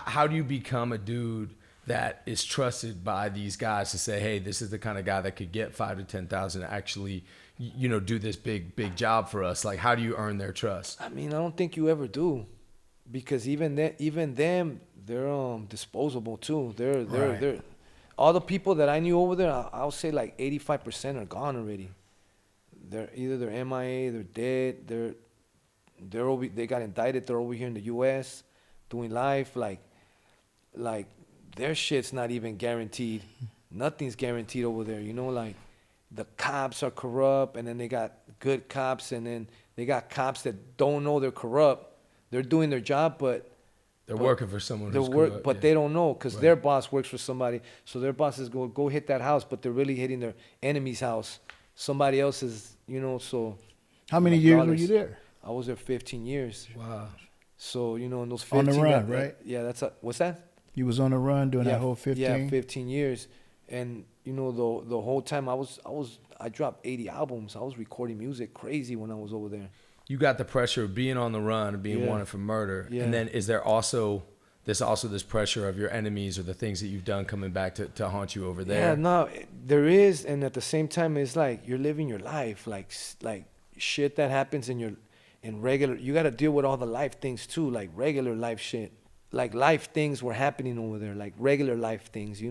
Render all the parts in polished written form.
how do you become a dude that is trusted by these guys to say, hey, this is the kind of guy that could get 5 to 10,000 to actually, do this big job for us? Like, how do you earn their trust? I mean, I don't think you ever do, because even them, they're disposable too. Right. They're all the people that I knew over there. I'll say like 85% are gone already. They're MIA, they're dead, they got indicted. They're over here in the U.S. doing life. Like their shit's not even guaranteed. Nothing's guaranteed over there. Like the cops are corrupt, and then they got good cops, and then they got cops that don't know they're corrupt. They're doing their job, but They're working for someone they're who's corrupt. but Yeah. they don't know, because Right. their boss works for somebody. So their bosses go hit that house, but they're really hitting their enemy's house. Somebody else's, So How many years were you there? I was there 15 years. Wow. So, in those On 15 the run, right? Yeah, what's that? You was on the run during Yeah, that whole 15? Yeah, 15 years. And the whole time I dropped 80 albums. I was recording music crazy when I was over there. You got the pressure of being on the run and being Yeah. wanted for murder. Yeah. And then is there also this pressure of your enemies or the things that you've done coming back to haunt you over there? Yeah, no, there is, and at the same time, it's like you're living your life, like shit that happens in regular. You got to deal with all the life things too, like regular life shit. Like life things were happening over there, like regular life things.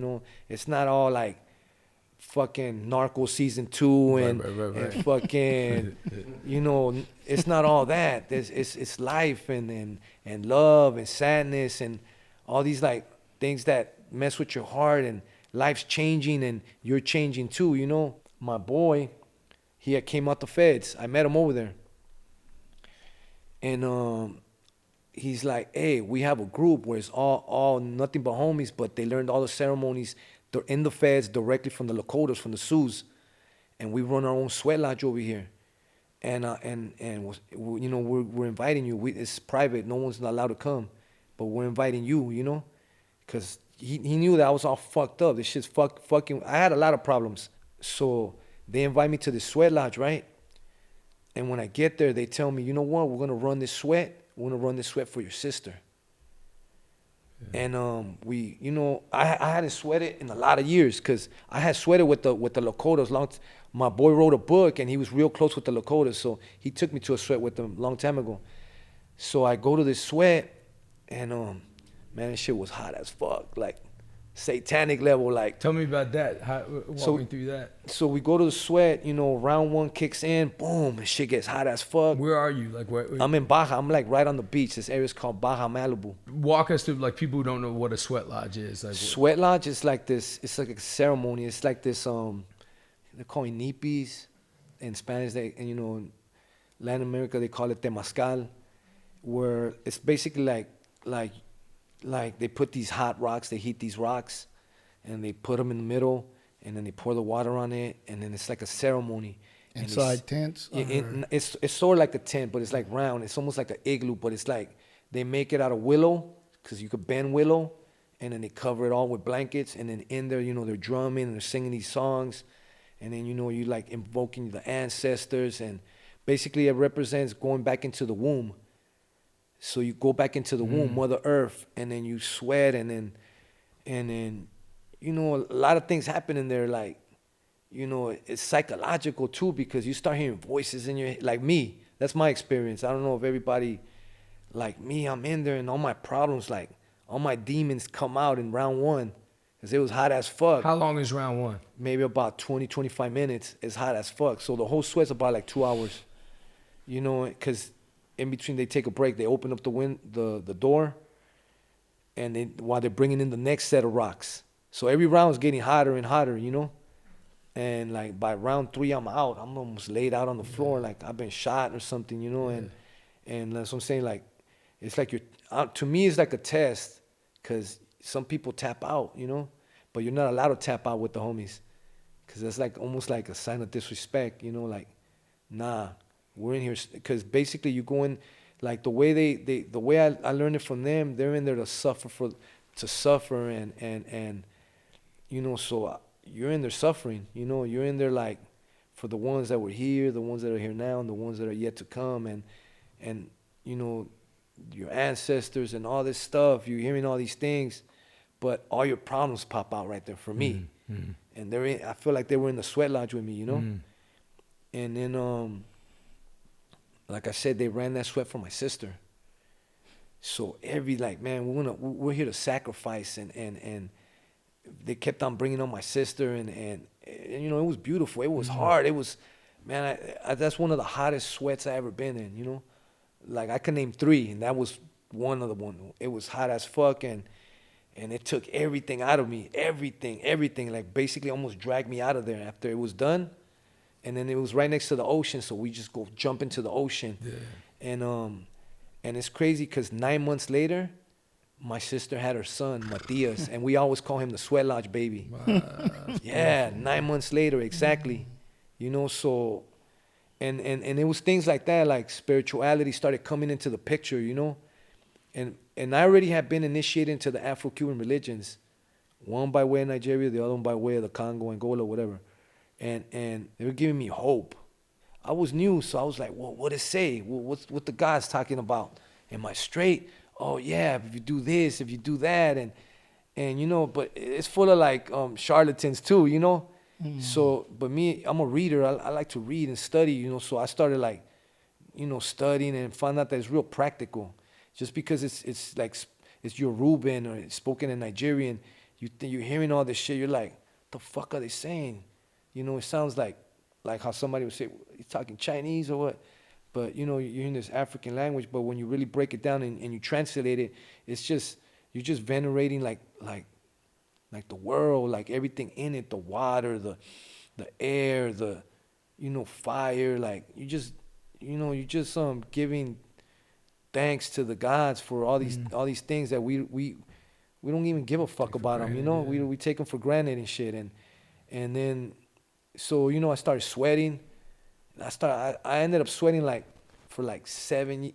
It's not all like fucking Narco season 2 and, Right. and fucking, it's not all that. It's life and love and sadness and all these like things that mess with your heart, and life's changing and you're changing too. My boy, he had came out the feds. I met him over there, and he's like, hey, we have a group where it's all nothing but homies, but they learned all the ceremonies. They're in the feds directly from the Lakotas, from the Sioux, and we run our own sweat lodge over here. And we're inviting you. It's private. No one's allowed to come, but we're inviting you. Because he knew that I was all fucked up. This shit's fucking. I had a lot of problems, so they invite me to the sweat lodge, right? And when I get there, they tell me, you know what? We're gonna run this sweat. We're gonna run this sweat for your sister. Yeah. And I hadn't sweated in a lot of years, because I had sweated with the Lakotas. My boy wrote a book, and he was real close with the Lakotas, so he took me to a sweat with them a long time ago. So I go to this sweat, and man, this shit was hot as fuck, like satanic level, like. Tell me about that. Walk me through that. So we go to the sweat, round one kicks in, boom, and shit gets hot as fuck. Where are you? Like, where? I'm in Baja. I'm like right on the beach. This area's called Baja Malibu. Walk us through, like, people who don't know what a sweat lodge is. Like, sweat lodge is like this. It's like a ceremony. It's like this. They're calling nipis in Spanish. And in Latin America they call it temazcal, where it's basically like they put these hot rocks. They heat these rocks, and they put them in the middle, and then they pour the water on it, and then it's like a ceremony. Inside tents? It's sort of like a tent, but it's like round. It's almost like an igloo, but it's like they make it out of willow, because you could bend willow, and then they cover it all with blankets, and then in there, they're drumming and they're singing these songs, and then you like invoking the ancestors, and basically it represents going back into the womb. So you go back into the womb, Mother Earth, and then you sweat, and then a lot of things happen in there, like, it's psychological too, because you start hearing voices in your head. Like me, that's my experience. I don't know if everybody, like me, I'm in there and all my problems, like all my demons come out in round one, because it was hot as fuck. how long is round one? Maybe about 20, 25 minutes. It's hot as fuck. So the whole sweat's about like 2 hours, because in between they take a break. They open up the door, and while they're bringing in the next set of rocks. So every round is getting hotter and hotter, And like by round 3, I'm out. I'm almost laid out on the floor, like I've been shot or something, And that's what I'm saying. Like, it's like to me, it's like a test, because some people tap out, but you're not allowed to tap out with the homies, because that's like almost like a sign of disrespect, Like, nah, we're in here, because basically you go in, like the way the way I learned it from them. They're in there to suffer and. So you're in there suffering, you're in there like for the ones that were here, the ones that are here now, and the ones that are yet to come, and your ancestors and all this stuff. You're hearing all these things, but all your problems pop out right there for me. And I feel like they were in the sweat lodge with me, you know? And then, like I said, they ran that sweat for my sister. So man, we're here to sacrifice, and they kept on bringing on my sister, and you know, it was beautiful. It was hard. It was, man, that's one of the hottest sweats I ever been in, you know? Like, I could name 3, and that was one of the one. It was hot as fuck, and it took everything out of me, everything, like basically almost dragged me out of there after it was done. And then it was right next to the ocean, so we just go jump into the ocean. Yeah. And it's crazy because 9 months later, my sister had her son, Matias, and we always call him the Sweat Lodge baby. Wow. Yeah, 9 months later, exactly. You know, so, and it was things like that, like spirituality started coming into the picture, you know? And I already had been initiated into the Afro-Cuban religions, one by way of Nigeria, the other one by way of the Congo, Angola, whatever. And they were giving me hope. I was new, so I was like, well, what does it say? What the God's talking about? Am I straight? Oh, yeah, if you do this, if you do that. And you know, but it's full of like charlatans too, you know? So, but me, I'm a reader. I like to read and study, you know? So I started like, you know, studying and found out that it's real practical. Just because it's like, it's Yoruban or it's spoken in Nigerian, you're hearing all this shit, you're like, the fuck are they saying? You know, it sounds like how somebody would say, he's talking Chinese or what? But, you know, you're in this African language, but when you really break it down and you translate it, it's just, you're just venerating like the world, like everything in it, the water, the air, the, you know, fire, like you just giving thanks to the gods for all these things that we don't even give a fuck about them, you know? Yeah. We take them for granted and shit. And then, so, you know, I started sweating. I ended up sweating like for like 7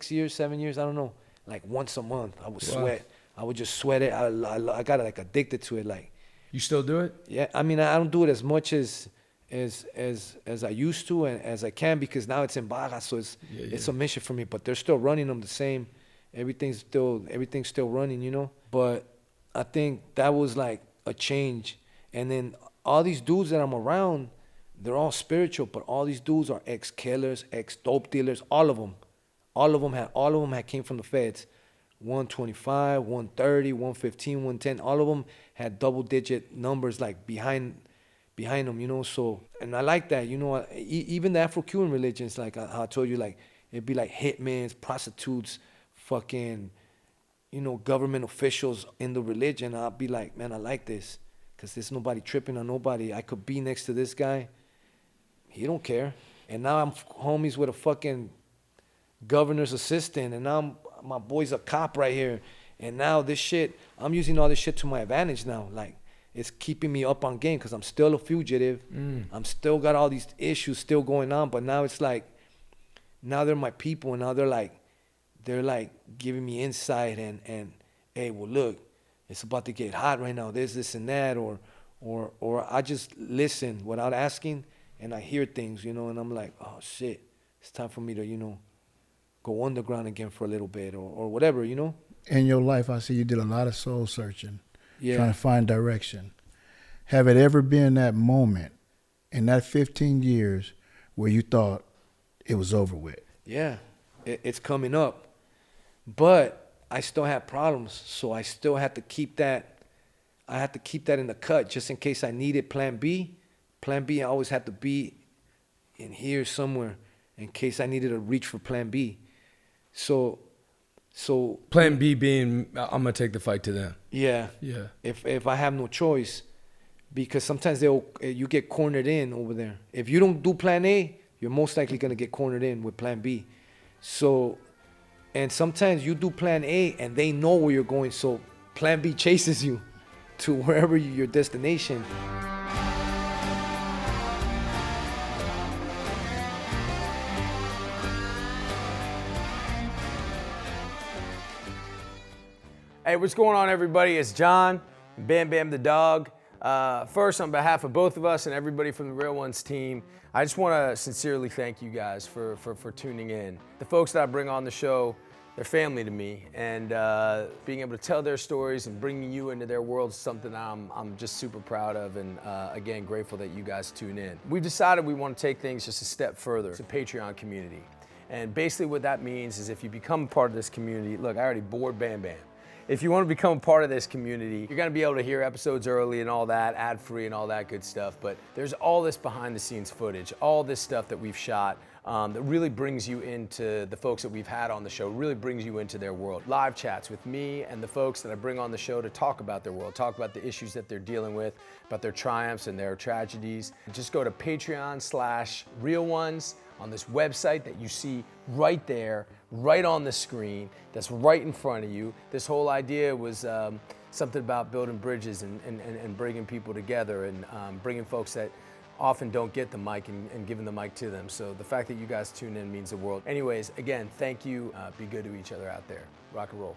years, I don't know. Like once a month, I would sweat. I would just sweat it. I got like addicted to it. Like, you still do it? Yeah, I mean, I don't do it as much as I used to and as I can, because now it's in Baja, so it's a mission for me. But they're still running them the same. Everything's still running, you know. But I think that was like a change. And then all these dudes that I'm around, they're all spiritual, but all these dudes are ex-killers, ex-dope dealers. All of them had came from the feds. 125, 130, 115, 110. All of them had double-digit numbers like behind them, you know. So, and I like that, you know. Even the Afro-Cuban religions, like I told you, like it'd be like hitmen, prostitutes, fucking, you know, government officials in the religion. I'd be like, man, I like this, because there's nobody tripping on nobody. I could be next to this guy. He don't care. And now I'm homies with a fucking governor's assistant, and now my boy's a cop right here. And now this shit, I'm using all this shit to my advantage now. Like, it's keeping me up on game, because I'm still a fugitive. I'm still got all these issues still going on, but now it's like, now they're my people, and now they're like giving me insight and hey, well, look, it's about to get hot right now. There's this and that, or I just listen without asking, and I hear things, you know, and I'm like, oh shit, it's time for me to, you know, go underground again for a little bit, or whatever, you know. In your life, I see you did a lot of soul searching, yeah, trying to find direction. Have it ever been that moment in that 15 years where you thought it was over with? Yeah, it's coming up, but I still have problems, so I still have to keep that. I have to keep that in the cut just in case I needed Plan B. Plan B, I always had to be in here somewhere in case I needed to reach for Plan B. So Plan B being, I'm gonna take the fight to them. Yeah. If I have no choice, because sometimes you get cornered in over there. If you don't do Plan A, you're most likely gonna get cornered in with Plan B. So, and sometimes you do Plan A and they know where you're going, so Plan B chases you to wherever your destination. Hey, what's going on, everybody? It's John, Bam Bam the dog. First, on behalf of both of us and everybody from the Real Ones team, I just want to sincerely thank you guys for tuning in. The folks that I bring on the show, They're family to me, and being able to tell their stories and bringing you into their world is something I'm just super proud of, and again, grateful that you guys tune in. We've decided we want to take things just a step further. It's a Patreon community, and basically what that means is if you become part of this community, look, I already bored Bam Bam. If you want to become a part of this community, you're going to be able to hear episodes early and all that, ad-free and all that good stuff, but there's all this behind-the-scenes footage, all this stuff that we've shot, that really brings you into the folks that we've had on the show, really brings you into their world. Live chats with me and the folks that I bring on the show to talk about their world, talk about the issues that they're dealing with, about their triumphs and their tragedies. Just go to Patreon/Real Ones on this website that you see right there, right on the screen, that's right in front of you. This whole idea was something about building bridges and bringing people together and bringing folks that often don't get the mic and giving the mic to them. So the fact that you guys tune in means the world. Anyways, again, thank you. Be good to each other out there. Rock and roll.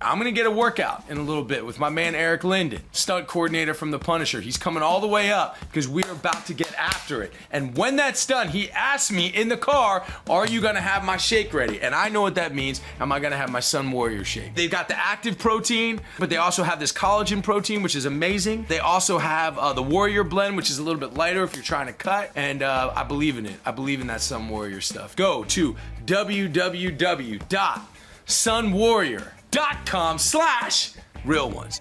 I'm gonna get a workout in a little bit with my man Eric Linden, stunt coordinator from The Punisher. He's coming all the way up because we're about to get after it. And when that's done, he asked me in the car, are you gonna have my shake ready? And I know what that means. Am I gonna have my Sun Warrior shake? They've got the active protein, but they also have this collagen protein, which is amazing. They also have the Warrior blend, which is a little bit lighter if you're trying to cut. And I believe in it. I believe in that Sun Warrior stuff. Go to www.sunwarrior.com/real ones.